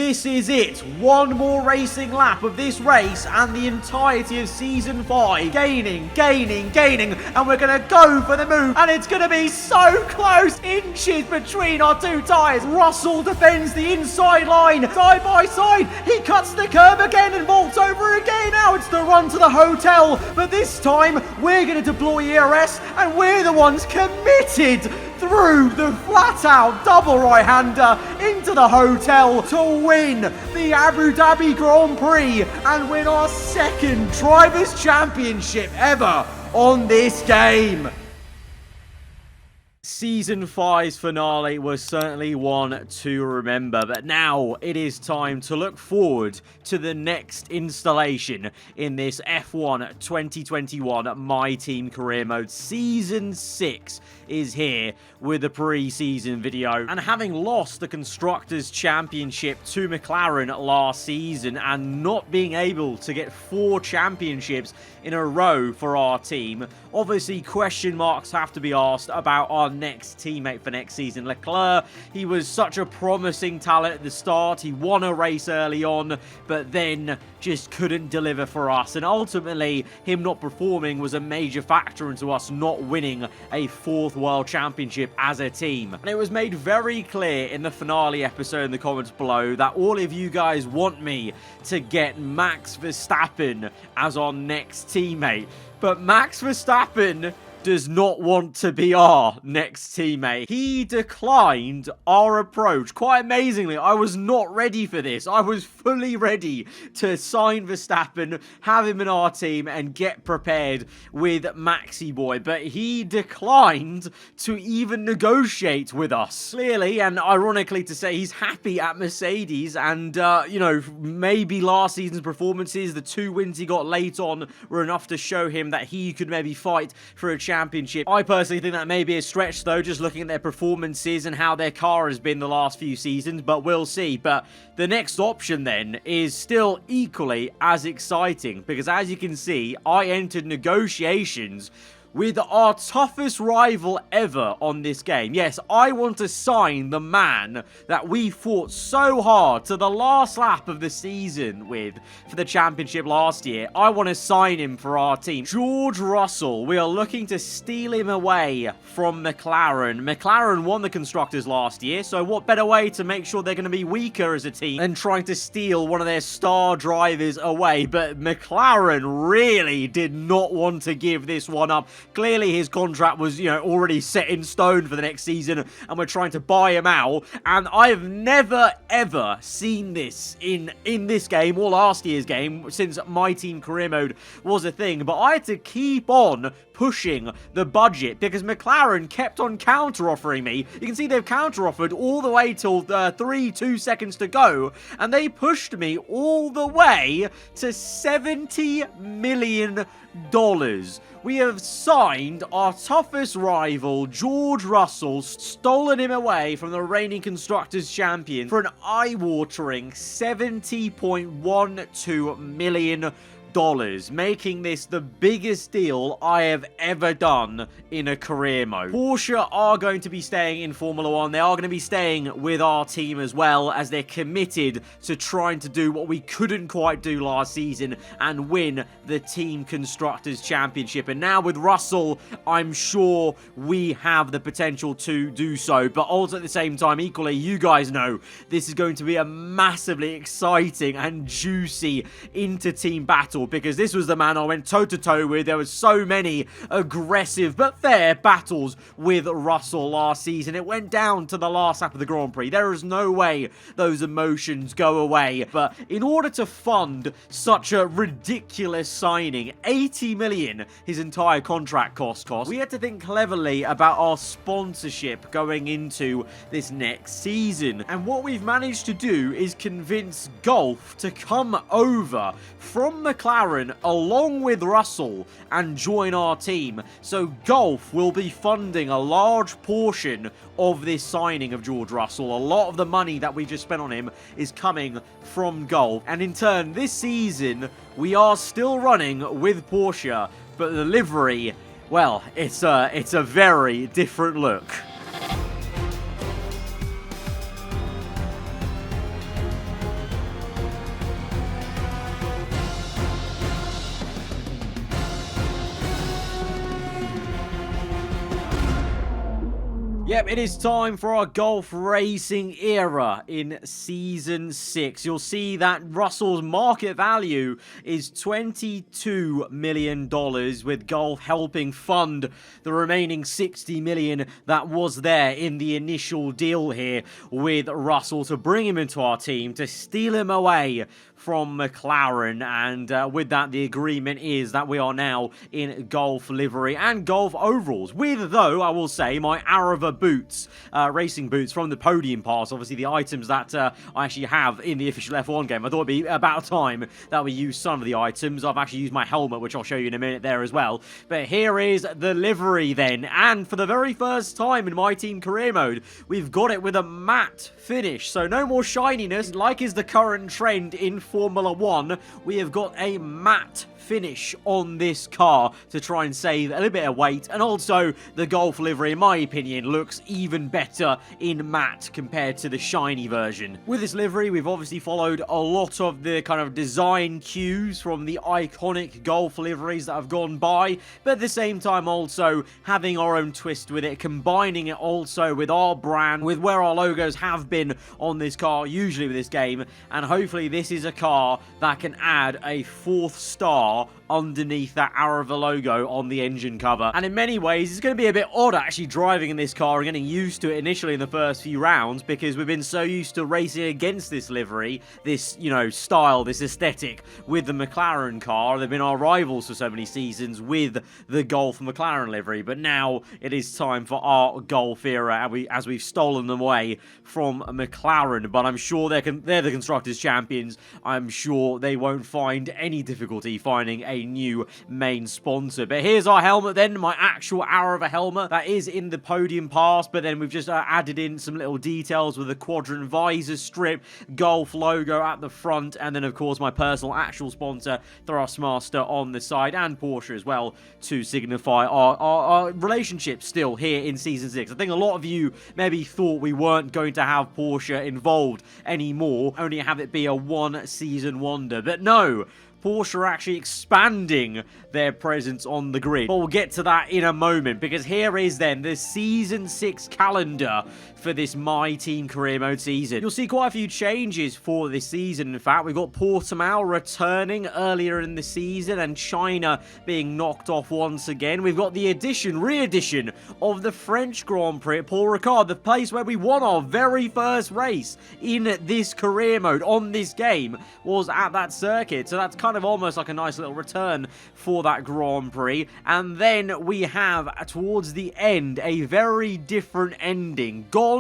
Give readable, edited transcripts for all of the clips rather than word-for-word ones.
this is it. One more racing lap of this race and the entirety of Season 5. Gaining, and we're going to go for the move, and it's going to be so close. Inches between our two tyres. Russell defends the inside line, side by side. He cuts the curb again and vaults over again. Now it's the run to the hotel, but this time we're going to deploy ERS, and we're the ones committed through the flat-out double right-hander into the hotel to win the Abu Dhabi Grand Prix and win our second Drivers' Championship ever on this game. Season 5's finale was certainly one to remember, but now it is time to look forward to the next installation in this F1 2021 My Team Career Mode. Season 6 is here with the pre-season video, and having lost the Constructors' Championship to McLaren last season and not being able to get 4 championships in a row for our team, obviously question marks have to be asked about our next teammate for next season. Leclerc, he was such a promising talent at the start. He won a race early on, but then just couldn't deliver for us, and ultimately him not performing was a major factor into us not winning a 4th World Championship as a team. And it was made very clear in the finale episode in the comments below that all of you guys want me to get Max Verstappen as our next teammate, but Max Verstappen does not want to be our next teammate. He declined our approach. Quite amazingly, I was not ready for this. I was fully ready to sign Verstappen, have him in our team, and get prepared with Maxi Boy, but he declined to even negotiate with us. Clearly, and ironically to say, he's happy at Mercedes, and, you know, maybe last season's performances, the 2 wins he got late on, were enough to show him that he could maybe fight for a championship. I personally think that may be a stretch, though, just looking at their performances and how their car has been the last few seasons, but we'll see. But the next option, then, is still equally as exciting, because as you can see, I entered negotiations with our toughest rival ever on this game. Yes, I want to sign the man that we fought so hard to the last lap of the season with for the championship last year. I want to sign him for our team. George Russell, we are looking to steal him away from McLaren. McLaren won the Constructors last year, so what better way to make sure they're going to be weaker as a team than trying to steal one of their star drivers away? But McLaren really did not want to give this one up. Clearly his contract was, you know, already set in stone for the next season, and we're trying to buy him out. And I've never ever seen this in this game or last year's game since My Team Career Mode was a thing. But I had to keep on pushing the budget because McLaren kept on counter-offering me. You can see they've counter-offered all the way till 2 seconds to go, and they pushed me all the way to $70 million. We have signed our toughest rival, George Russell, stolen him away from the reigning Constructors Champion for an eye-watering $70.12 million. Making this the biggest deal I have ever done in a career mode. Porsche are going to be staying in Formula 1. They are going to be staying with our team as well, as they're committed to trying to do what we couldn't quite do last season and win the Team Constructors Championship. And now with Russell, I'm sure we have the potential to do so. But also at the same time, equally, you guys know this is going to be a massively exciting and juicy inter-team battle, because this was the man I went toe-to-toe with. There were so many aggressive but fair battles with Russell last season. It went down to the last lap of the Grand Prix. There is no way those emotions go away. But in order to fund such a ridiculous signing, 80 million his entire contract cost, we had to think cleverly about our sponsorship going into this next season. And what we've managed to do is convince Golf to come over from McLaren along with Russell and join our team. So Golf will be funding a large portion of this signing of George Russell. A lot of the money that we just spent on him is coming from Golf. And in turn, this season, we are still running with Porsche, but the livery, well, it's a very different look. Yep, it is time for our golf racing era in Season 6. You'll see that Russell's market value is $22 million, with golf helping fund the remaining $60 million that was there in the initial deal here with Russell to bring him into our team, to steal him away from McLaren. And with that, the agreement is that we are now in golf livery and golf overalls, with, though, I will say, my aarava boots, racing boots from the podium pass, obviously the items that I actually have in the official F1 game. I thought it'd be about time that we use some of the items. I've actually used my helmet, which I'll show you in a minute there as well. But here is the livery then, and for the very first time in my team career mode, we've got it with a matte finish, so no more shininess like is the current trend in Formula 1. We have got a matte finish on this car to try and save a little bit of weight, and also the golf livery, in my opinion, looks even better in matte compared to the shiny version. With this livery, we've obviously followed a lot of the kind of design cues from the iconic golf liveries that have gone by, but at the same time also having our own twist with it, combining it also with our brand, with where our logos have been on this car usually with this game, and hopefully this is a car that can add a 4th star underneath that aarava logo on the engine cover. And in many ways, it's going to be a bit odd actually driving in this car and getting used to it initially in the first few rounds, because we've been so used to racing against this livery, this, you know, style, this aesthetic with the McLaren car. They've been our rivals for so many seasons with the Golf McLaren livery, but now it is time for our Golf era, as we've stolen them away from McLaren. But I'm sure they're the Constructors' champions. I'm sure they won't find any difficulty finding a new main sponsor. But here's our helmet then, my actual aarava helmet that is in the podium pass, but then we've just added in some little details with a quadrant visor strip, golf logo at the front, and then of course my personal actual sponsor, Thrustmaster, on the side, and Porsche as well, to signify our relationship still here in Season 6. I think a lot of you maybe thought we weren't going to have Porsche involved anymore, only have it be a one-season wonder, but no, Porsche are actually expanding their presence on the grid. But we'll get to that in a moment, because here is then the Season 6 calendar for this My Team Career Mode season. You'll see quite a few changes for this season. In fact, we've got Portimao returning earlier in the season and China being knocked off once again. We've got the re-edition of the French Grand Prix at Paul Ricard, the place where we won our very first race in this career mode on this game was at that circuit. So that's kind of almost like a nice little return for that Grand Prix. And then we have, towards the end, a very different ending. Gone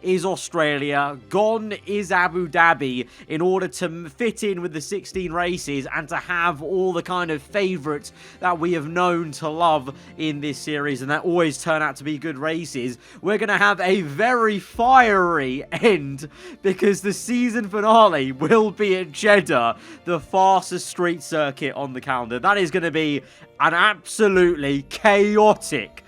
is Australia, gone is Abu Dhabi, in order to fit in with the 16 races and to have all the kind of favourites that we have known to love in this series and that always turn out to be good races. We're going to have a very fiery end, because the season finale will be at Jeddah, the fastest street circuit on the calendar. That is going to be an absolutely chaotic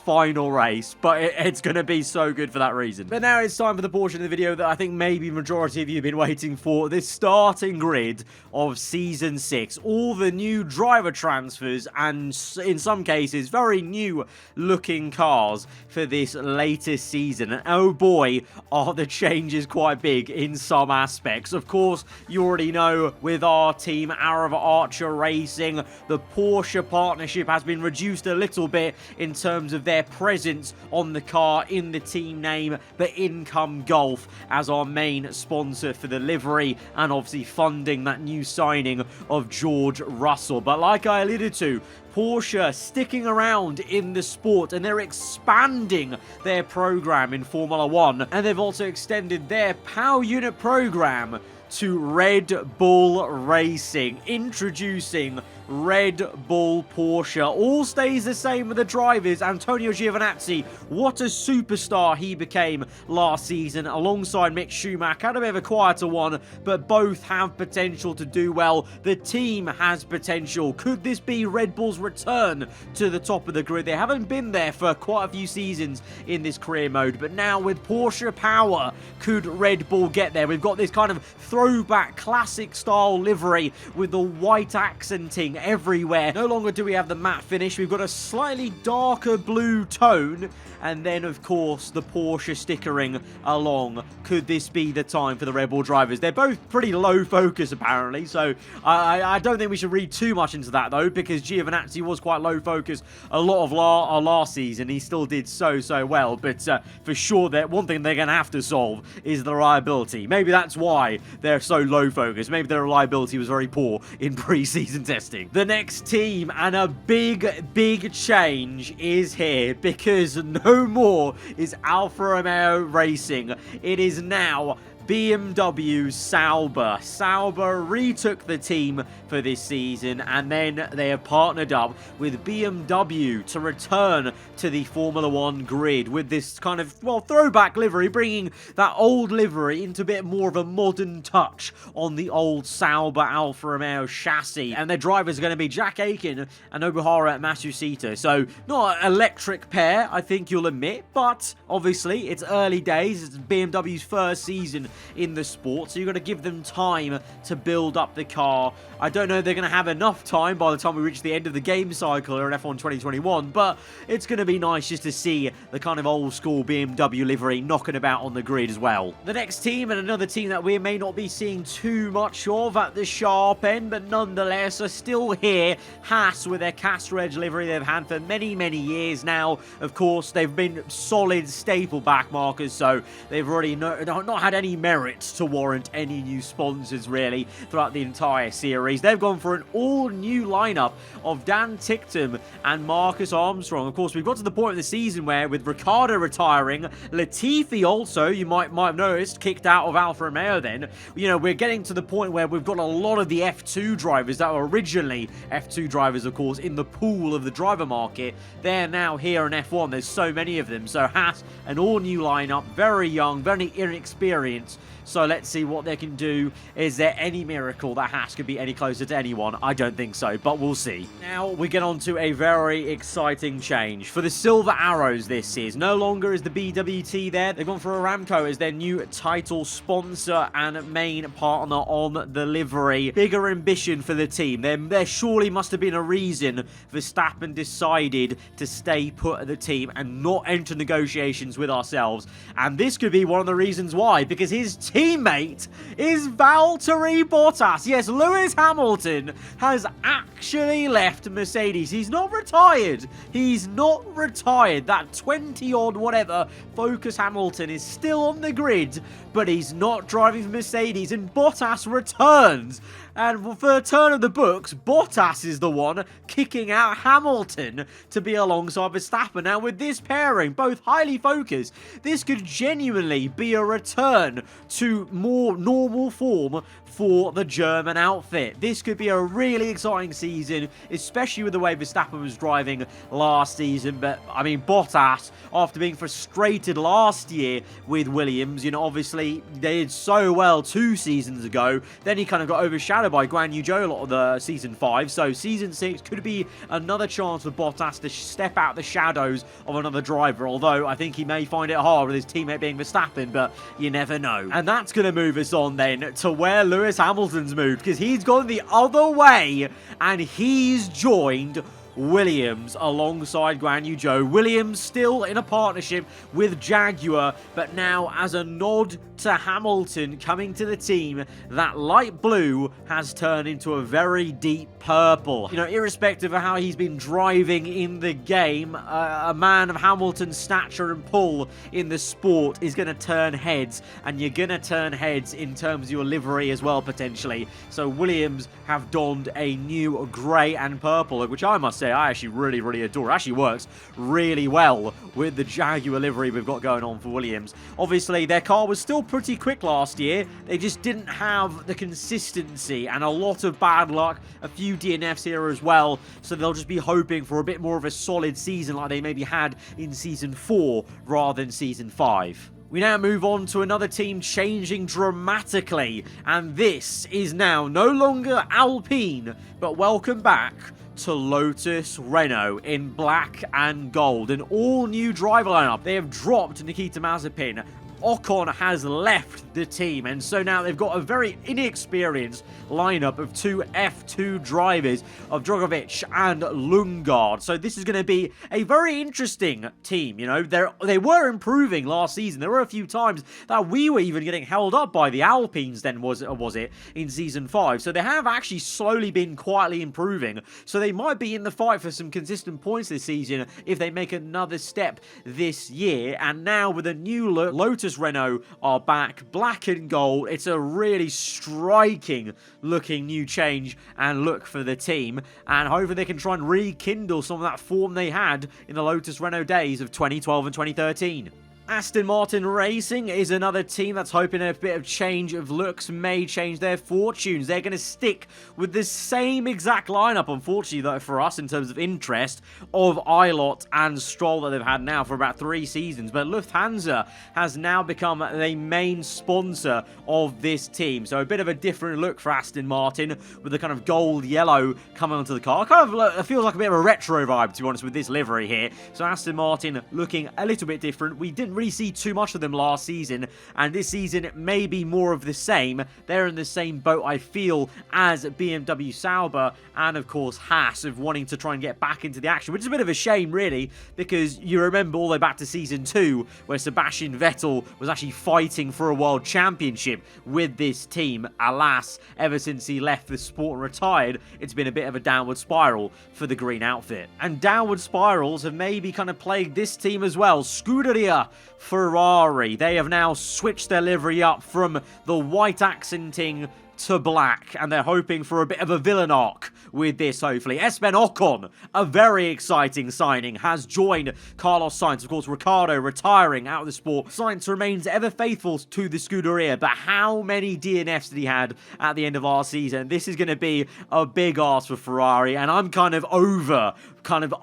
final race, but it's going to be so good for that reason. But now it's time for the portion of the video that I think maybe majority of you have been waiting for, this starting grid of Season 6. All the new driver transfers and, in some cases, very new looking cars for this latest season. And oh boy, are the changes quite big in some aspects. Of course, you already know with our team, aarava Archer Racing, the Porsche partnership has been reduced a little bit in terms of their presence on the car in the team name, but in come Golf as our main sponsor for the livery, and obviously funding that new signing of George Russell. But like I alluded to, Porsche sticking around in the sport, and they're expanding their program in Formula 1, and they've also extended their power unit program to Red Bull Racing, introducing Red Bull Porsche. All stays the same with the drivers. Antonio Giovinazzi, what a superstar he became last season alongside Mick Schumacher. Had a bit of a quieter one, but both have potential to do well. The team has potential. Could this be Red Bull's return to the top of the grid? They haven't been there for quite a few seasons in this career mode, but now with Porsche power, could Red Bull get there? We've got this kind of throwback classic style livery with the white accenting stickering everywhere. No longer do we have the matte finish. We've got a slightly darker blue tone. And then, of course, the Porsche stickering along. Could this be the time for the Red Bull drivers? They're both pretty low focus, apparently. So I don't think we should read too much into that, though, because Giovinazzi was quite low focus a lot of last season. He still did so well. But for sure, one thing they're going to have to solve is the reliability. Maybe that's why they're so low focus. Maybe their reliability was very poor in pre-season testing. The next team, and a big change is here, because no more is Alfa Romeo Racing. It is now Bmw Sauber. Sauber retook the team for this season, and then they have partnered up with BMW to return to the Formula 1 grid with this kind of, well, throwback livery, bringing that old livery into a bit more of a modern touch on the old Sauber Alfa Romeo chassis. And their drivers are going to be Jack Aitken and Nobuhara Matsushita. So, not an electric pair, I think you'll admit, but obviously it's early days. It's BMW's first season in the sport, so you've got to give them time to build up the car. I don't know if they're going to have enough time by the time we reach the end of the game cycle or in F1 2021, but it's going to be nice just to see the kind of old school BMW livery knocking about on the grid as well. The next team, and another team that we may not be seeing too much of at the sharp end, but nonetheless are still here. Haas with their Castrol livery they've had for many years now. Of course, they've been solid staple back markers, so they've already not had any merit to warrant any new sponsors really throughout the entire series. They've gone for an all-new lineup of Dan Ticktum and Marcus Armstrong. Of course, we've got to the point of the season where, with Ricciardo retiring, Latifi also, you might have noticed, kicked out of Alfa Romeo then. You know, we're getting to the point where we've got a lot of the F2 drivers that were originally F2 drivers, of course, in the pool of the driver market. They're now here in F1. There's so many of them. So Haas, an all-new lineup, very young, very inexperienced. So let's see what they can do. Is there any miracle that Haas could be any closer to anyone? I don't think so, but we'll see. Now we get on to a very exciting change. For the Silver Arrows this is, no longer is the BWT there. They've gone for Aramco as their new title sponsor and main partner on the livery. Bigger ambition for the team. There surely must have been a reason Verstappen decided to stay put at the team and not enter negotiations with ourselves. And this could be one of the reasons why, because his teammate is Valtteri Bottas. Yes, Lewis Hamilton has actually left Mercedes. He's not retired. He's not retired. That 20-odd whatever Focus Hamilton is still on the grid, but he's not driving for Mercedes, and Bottas returns. And for the turn of the books, Bottas is the one kicking out Hamilton to be alongside Verstappen. Now, with this pairing, both highly focused, this could genuinely be a return to more normal form for the German outfit. This could be a really exciting season, especially with the way Verstappen was driving last season. But, I mean, Bottas, after being frustrated last year with Williams, you know, obviously they did so well 2 seasons ago. Then he kind of got overshadowed by Guan Yu Zhou a lot of the season 5. So season 6 could be another chance for Bottas to step out the shadows of another driver. Although I think he may find it hard with his teammate being Verstappen, but you never know. And that's going to move us on then to where Lewis Hamilton's moved, because he's gone the other way and he's joined Williams alongside Guan Yu Zhou. Williams still in a partnership with Jaguar, but now as a nod to Hamilton coming to the team, that light blue has turned into a very deep purple. You know, irrespective of how he's been driving in the game, a man of Hamilton's stature and pull in the sport is going to turn heads, and you're going to turn heads in terms of your livery as well, potentially. So Williams have donned a new grey and purple, which I must say I actually really adore. It actually works really well with the Jaguar livery we've got going on for Williams. Obviously, their car was still pretty quick last year. They just didn't have the consistency and a lot of bad luck, a few DNFs here as well, so they'll just be hoping for a bit more of a solid season like they maybe had in Season 4 rather than Season 5. We now move on to another team changing dramatically, and this is now no longer Alpine, but welcome back to Lotus Renault in black and gold. An all-new driver lineup. They have dropped Nikita Mazepin Ocon has left the team, and so now they've got a very inexperienced lineup of two F2 drivers of Drogovic and Lundgaard. So this is going to be a very interesting team. You know, they were improving last season. There were a few times that we were even getting held up by the Alpines then, was it, in Season 5. So they have actually slowly been quietly improving. So they might be in the fight for some consistent points this season if they make another step this year. And now with a new look, Lotus Renault are back, black and gold. It's a really striking looking new change and look for the team, and hopefully they can try and rekindle some of that form they had in the Lotus Renault days of 2012 and 2013. Aston Martin Racing is another team that's hoping a bit of change of looks may change their fortunes. They're going to stick with the same exact lineup, unfortunately, though, for us in terms of interest, of Ilott and Stroll that they've had now for about 3 seasons. But Lufthansa has now become the main sponsor of this team. So a bit of a different look for Aston Martin with the kind of gold-yellow coming onto the car. It feels like a bit of a retro vibe, to be honest, with this livery here. So Aston Martin looking a little bit different. We didn't really see too much of them last season, and this season it may be more of the same. They're in the same boat, I feel, as BMW Sauber and of course Haas, of wanting to try and get back into the action, which is a bit of a shame really, because you remember all the way back to Season 2 where Sebastian Vettel was actually fighting for a world championship with this team. Alas, ever since he left the sport and retired, it's been a bit of a downward spiral for the green outfit. And downward spirals have maybe kind of plagued this team as well. Scuderia Ferrari, they have now switched their livery up from the white accenting to black, and they're hoping for a bit of a villain arc with this, hopefully. Esteban Ocon, a very exciting signing, has joined Carlos Sainz. Of course, Ricciardo retiring out of the sport. Sainz remains ever faithful to the Scuderia, but how many DNFs did he had at the end of last season? This is going to be a big ask for Ferrari, and I'm kind of over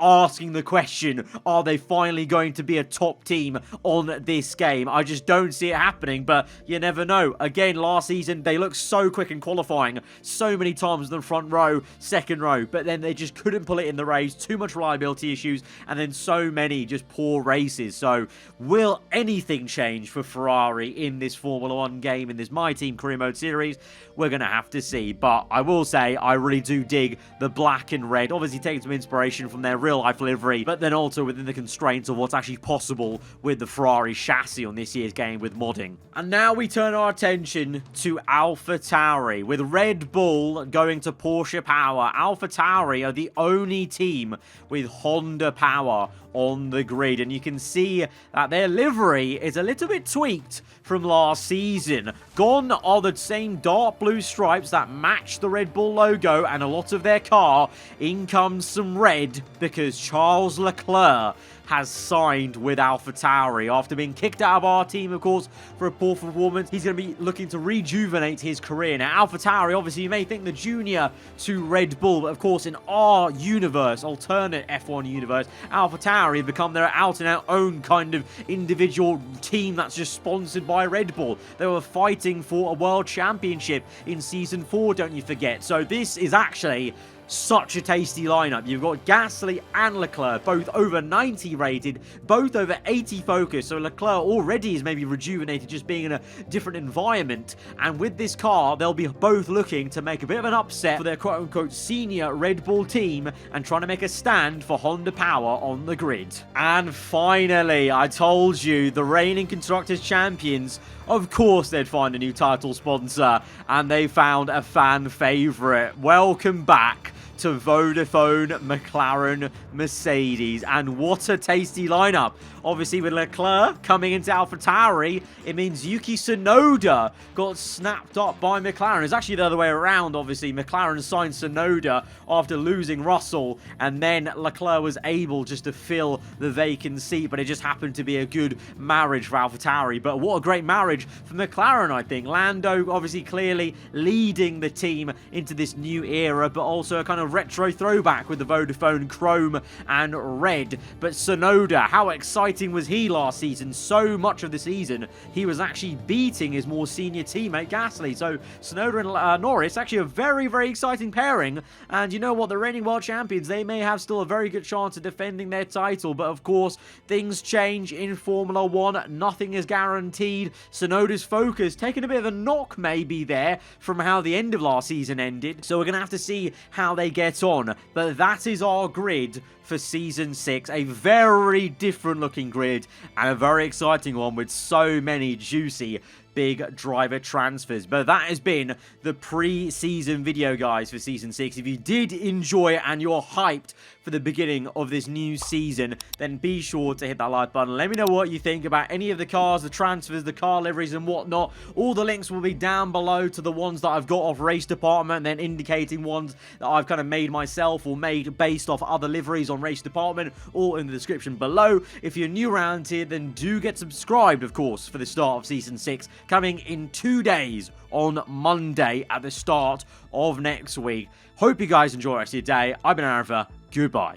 asking the question, are they finally going to be a top team on this game? I just don't see it happening, but you never know. Again, last season, they looked so quick in qualifying, so many times in the front row, second row, but then they just couldn't pull it in the race, too much reliability issues, and then so many just poor races. So will anything change for Ferrari in this Formula 1 game, in this My Team Career Mode series? We're going to have to see, but I will say I really do dig the black and red, obviously taking some inspiration from their real life livery, but then also within the constraints of what's actually possible with the Ferrari chassis on this year's game with modding. And now we turn our attention to AlphaTauri. With Red Bull going to Porsche power, AlphaTauri are the only team with Honda power on the grid, and you can see that their livery is a little bit tweaked from last season. Gone are the same dark blue stripes that match the Red Bull logo and a lot of their car. In comes some red because Charles Leclerc has signed with AlphaTauri after being kicked out of our team, of course, for a poor performance. He's going to be looking to rejuvenate his career. Now, AlphaTauri, obviously, you may think the junior to Red Bull, but of course, in our universe, alternate F1 universe, AlphaTauri have become their out-and-out own kind of individual team that's just sponsored by Red Bull. They were fighting for a world championship in Season 4, don't you forget. So this is actually such a tasty lineup. You've got Gasly and Leclerc, both over 90 rated, both over 80 focus. So Leclerc already is maybe rejuvenated just being in a different environment. And with this car, they'll be both looking to make a bit of an upset for their quote-unquote senior Red Bull team and trying to make a stand for Honda power on the grid. And finally, I told you, the reigning Constructors Champions, of course they'd find a new title sponsor, and they found a fan favourite. Welcome back to Vodafone McLaren Mercedes, and what a tasty lineup. Obviously with Leclerc coming into AlphaTauri, it means Yuki Tsunoda got snapped up by McLaren. It's actually the other way around, obviously. McLaren signed Tsunoda after losing Russell, and then Leclerc was able just to fill the vacant seat, but it just happened to be a good marriage for AlphaTauri. But what a great marriage for McLaren, I think. Lando obviously clearly leading the team into this new era, but also a kind of retro throwback with the Vodafone Chrome and Red. But Tsunoda, how exciting was he last season? So much of the season, he was actually beating his more senior teammate Gasly. So Tsunoda and Norris, actually a very, very exciting pairing. And you know what? The reigning world champions, they may have still a very good chance of defending their title. But of course, things change in Formula 1. Nothing is guaranteed. Tsunoda's focus taking a bit of a knock maybe there from how the end of last season ended. So we're going to have to see how they get on. But that is our grid for Season 6. A very different looking grid and a very exciting one with so many juicy big driver transfers. But that has been the pre-season video, guys, for Season 6. If you did enjoy it and you're hyped for the beginning of this new season, then be sure to hit that like button. Let me know what you think about any of the cars, the transfers, the car liveries and whatnot. All the links will be down below to the ones that I've got off Race Department, and then indicating ones that I've kind of made myself or made based off other liveries on Race Department, all in the description below. If you're new around here, then do get subscribed, of course, for the start of Season 6, coming in 2 days on Monday at the start of next week. Hope you guys enjoy the rest of your day. I've been aarava. Goodbye.